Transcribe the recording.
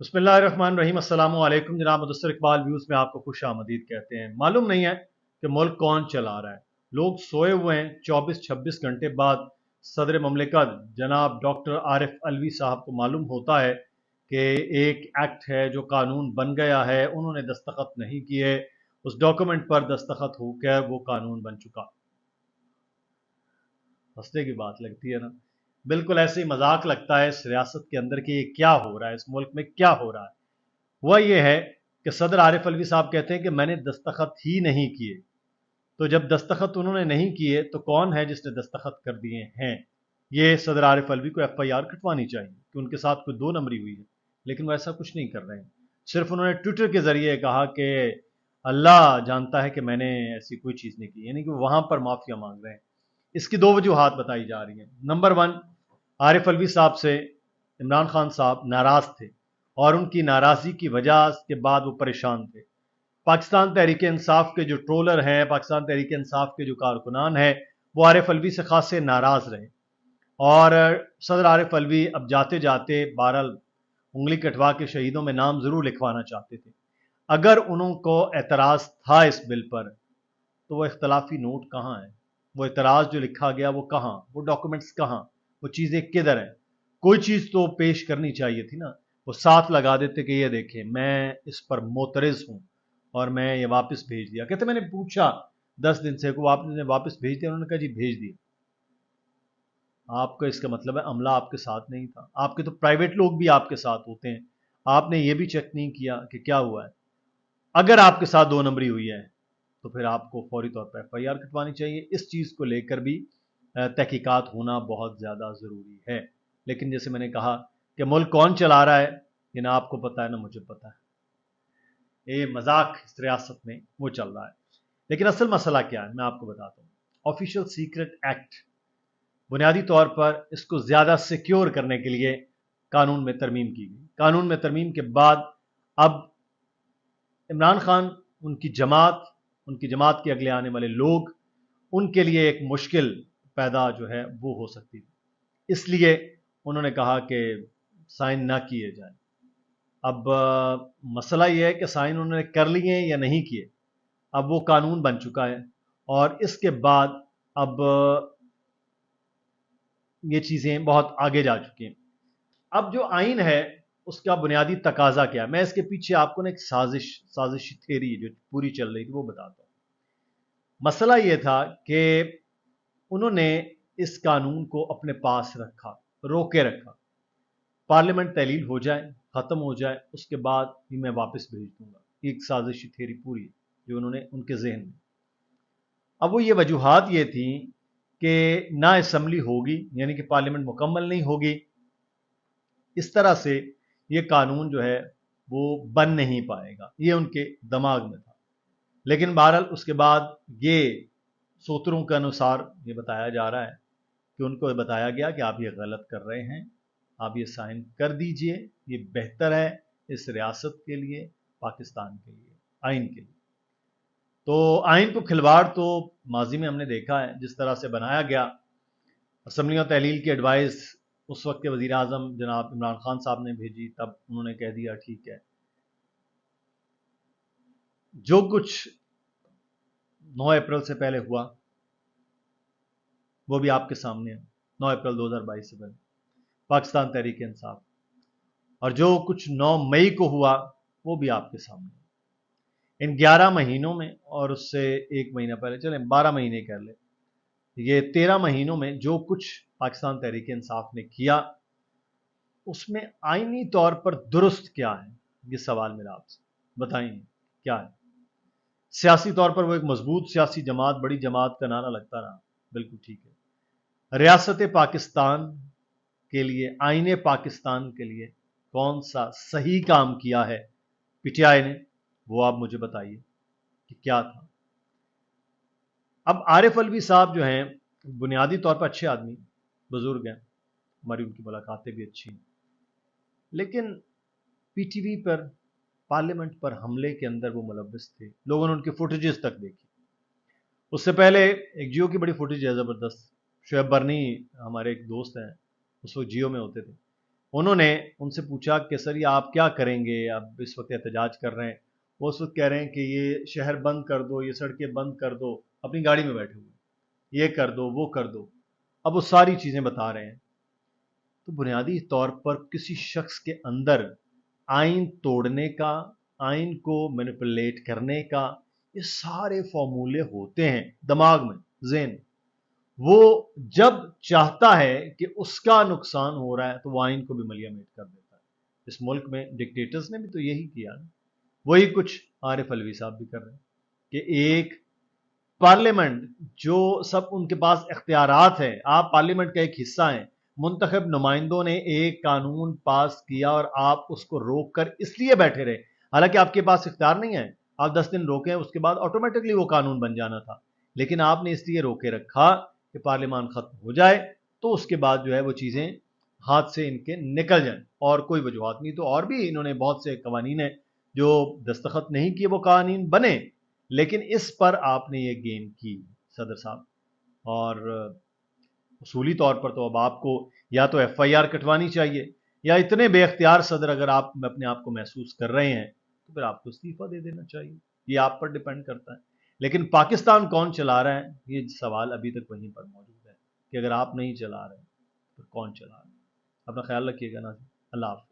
बिस्मिल्लाहिर्रहमानिर्रहीम। अस्सलाम वालेकुम जनाब। मुदस्सिर इकबाल व्यूज़ में आपको खुश आमदीद कहते हैं। मालूम नहीं है कि मुल्क कौन चला रहा है। लोग सोए हुए हैं। 24-26 घंटे बाद सदर ममलिकत जनाब डॉक्टर आरिफ अलवी साहब को मालूम होता है कि एक एक्ट है जो कानून बन गया है। उन्होंने दस्तखत नहीं किए, उस डॉक्यूमेंट पर दस्तखत होकर वो कानून बन चुका। हंसने की बात लगती है ना। बिल्कुल ऐसे ही मजाक लगता है इस रियासत के अंदर कि ये क्या हो रहा है, इस मुल्क में क्या हो रहा है। हुआ ये है कि सदर आरिफ अलवी साहब कहते हैं कि मैंने दस्तखत ही नहीं किए। तो जब दस्तखत उन्होंने नहीं किए तो कौन है जिसने दस्तखत कर दिए हैं? ये सदर आरिफ अलवी को FIR कटवानी चाहिए कि उनके साथ कोई दो नंबरी हुई है, लेकिन वो ऐसा कुछ नहीं कर रहे हैं। सिर्फ उन्होंने ट्विटर के जरिए कहा कि अल्लाह जानता है कि मैंने ऐसी कोई चीज़ नहीं की, यानी कि वहां पर माफिया मांग रहे हैं। इसकी दो वजूहात बताई जा रही हैं। नंबर वन, आरिफ अलवी साहब से इमरान खान साहब नाराज थे और उनकी नाराज़गी की वजह के बाद वो परेशान थे। पाकिस्तान तहरीक इंसाफ के जो ट्रोलर हैं, पाकिस्तान तहरीक इंसाफ के जो कारकुनान हैं, वो आरिफ अलवी से खासे नाराज़ रहे और सदर आरिफ अलवी अब जाते जाते बहरहाल उंगली कटवा के शहीदों में नाम ज़रूर लिखवाना चाहते थे। अगर उनको एतराज़ था इस बिल पर, तो वो इख्तलाफी नोट कहाँ है? वो एतराज़ जो लिखा गया वो कहाँ? वो डॉक्यूमेंट्स कहाँ? वो चीज़ें किधर हैं? कोई चीज़ तो पेश करनी चाहिए थी ना। वो साथ लगा देते कि ये देखें मैं इस पर मोतरज़ हूँ और मैं ये वापस भेज दिया। कहते मैंने पूछा 10 दिन से को आपने वापस भेज दिया? उन्होंने कहा जी भेज दिया। आपका इसका मतलब है अमला आपके साथ नहीं था। आपके तो प्राइवेट लोग भी आपके साथ होते हैं, आपने ये भी चेक नहीं किया कि क्या हुआ है। अगर आपके साथ दो नंबरी हुई है तो फिर आपको फौरी तौर पर FIR कटवानी चाहिए। इस चीज़ को लेकर भी तहकीकात होना बहुत ज़्यादा ज़रूरी है। लेकिन जैसे मैंने कहा कि मुल्क कौन चला रहा है, ये ना आपको पता है ना मुझे पता है। ये मजाक इस रियासत में वो चल रहा है। लेकिन असल मसला क्या है मैं आपको बताता हूँ। ऑफिशियल सीक्रेट एक्ट बुनियादी तौर पर इसको ज़्यादा सिक्योर करने के लिए कानून में तरमीम की गई। कानून में तरमीम के बाद अब इमरान खान, उनकी जमात के अगले आने वाले लोग, उनके लिए एक मुश्किल पैदा जो है वो हो सकती है। इसलिए उन्होंने कहा कि साइन ना किए जाए। अब मसला यह है कि साइन उन्होंने कर लिए या नहीं किए। अब वो कानून बन चुका है और इसके बाद अब ये चीज़ें बहुत आगे जा चुकी हैं। अब जो आइन है उसका बुनियादी तकाजा क्या है, मैं इसके पीछे आपको ना एक साजिशी थ्योरी जो पूरी चल रही थी वो बताता हूँ। मसला ये था कि उन्होंने इस कानून को अपने पास रखा, रोके रखा। पार्लियामेंट तहलील हो जाए, ख़त्म हो जाए, उसके बाद ही मैं वापस भेज दूंगा। एक साजिशी थ्योरी पूरी जो उन्होंने उनके जहन में। अब वो ये वजूहात ये थी कि ना असम्बली होगी, यानी कि पार्लियामेंट मुकम्मल नहीं होगी, इस तरह से ये कानून जो है वो बन नहीं पाएगा, ये उनके दिमाग में था। लेकिन बहरहाल उसके बाद ये सूत्रों के अनुसार ये बताया जा रहा है कि उनको बताया गया कि आप ये गलत कर रहे हैं, आप ये साइन कर दीजिए, ये बेहतर है इस रियासत के लिए, पाकिस्तान के लिए, आइन के लिए। तो आइन को खिलवाड़ तो माजी में हमने देखा है, जिस तरह से बनाया गया। असम्बली और तहलील की एडवाइस उस वक्त के वज़ीर आज़म जनाब इमरान खान साहब ने भेजी, तब उन्होंने कह दिया ठीक है। जो कुछ 9 अप्रैल से पहले हुआ वो भी आपके सामने है। 9 अप्रैल 2022 से पहले पाकिस्तान तहरीक इंसाफ, और जो कुछ 9 मई को हुआ वो भी आपके सामने है। इन 11 महीनों में, और उससे एक महीना पहले, चले 12 महीने कह ले, ये 13 महीनों में जो कुछ पाकिस्तान तहरीक इंसाफ ने किया उसमें आईनी तौर पर दुरुस्त क्या है, ये सवाल मेरा आपसे। बताएंगे क्या है? सियासी तौर पर वो एक मजबूत सियासी जमात, बड़ी जमात का नारा लगता रहा, बिल्कुल ठीक है। रियासत पाकिस्तान के लिए, आईने पाकिस्तान के लिए कौन सा सही काम किया है PTI ने, वो आप मुझे बताइए कि क्या था। अब आरिफ अलवी साहब जो हैं बुनियादी तौर पर अच्छे आदमी, बुजुर्ग हैं, हमारी उनकी मुलाकातें भी अच्छी हैं, लेकिन PTV पर, पार्लियामेंट पर हमले के अंदर वो मुलव्वस थे। लोगों ने उनकी फुटेजेस तक देखी। उससे पहले एक जियो की बड़ी फुटेज है ज़बरदस्त। शुएब बर्नी हमारे एक दोस्त हैं, उस वक्त जियो में होते थे, انہوں نے ان سے پوچھا کہ سر یہ آپ کیا کریں گے، اب اس وقت احتجاج کر رہے ہیں، وہ اس وقت کہہ رہے ہیں کہ یہ شہر بند کر دو، یہ سڑکیں بند کر دو، اپنی گاڑی میں بیٹھے ہوئے، یہ کر دو وہ کر دو، اب وہ ساری چیزیں بتا رہے ہیں۔ تو بنیادی طور پر کسی شخص کے اندر آئین توڑنے کا، آئین کو مینیپولیٹ کرنے کا یہ سارے فارمولے ہوتے ہیں دماغ میں، ذہن۔ وہ جب چاہتا ہے کہ اس کا نقصان ہو رہا ہے تو وہ آئین کو بھی ملیا میٹ کر دیتا ہے۔ اس ملک میں ڈکٹیٹرز نے بھی تو یہی کیا نا، وہی کچھ عارف علوی صاحب بھی کر رہے ہیں کہ ایک پارلیمنٹ جو سب ان کے پاس اختیارات ہیں، آپ پارلیمنٹ کا ایک حصہ ہیں، منتخب نمائندوں نے ایک قانون پاس کیا اور آپ اس کو روک کر اس لیے بیٹھے رہے، حالانکہ آپ کے پاس اختیار نہیں ہے، آپ 10 دن روکیں اس کے بعد آٹومیٹکلی وہ قانون بن جانا تھا، لیکن آپ نے اس لیے روکے رکھا کہ پارلیمان ختم ہو جائے تو اس کے بعد جو ہے وہ چیزیں ہاتھ سے ان کے نکل جائیں، اور کوئی وجوہات نہیں۔ تو اور بھی انہوں نے بہت سے قوانین ہیں جو دستخط نہیں کیے وہ قوانین بنے، لیکن اس پر آپ نے یہ گیم کی صدر صاحب، اور اصولی طور پر تو اب آپ کو یا تو ایف آئی آر کٹوانی چاہیے، یا اتنے بے اختیار صدر اگر آپ اپنے آپ کو محسوس کر رہے ہیں تو پھر آپ کو استعفیٰ دے دینا چاہیے، یہ آپ پر ڈیپینڈ کرتا ہے۔ لیکن پاکستان کون چلا رہا ہے یہ سوال ابھی تک وہیں پر موجود ہے کہ اگر آپ نہیں چلا رہے تو کون چلا رہا ہے۔ اپنا خیال رکھیے گا ناظرین، اللہ حافظ۔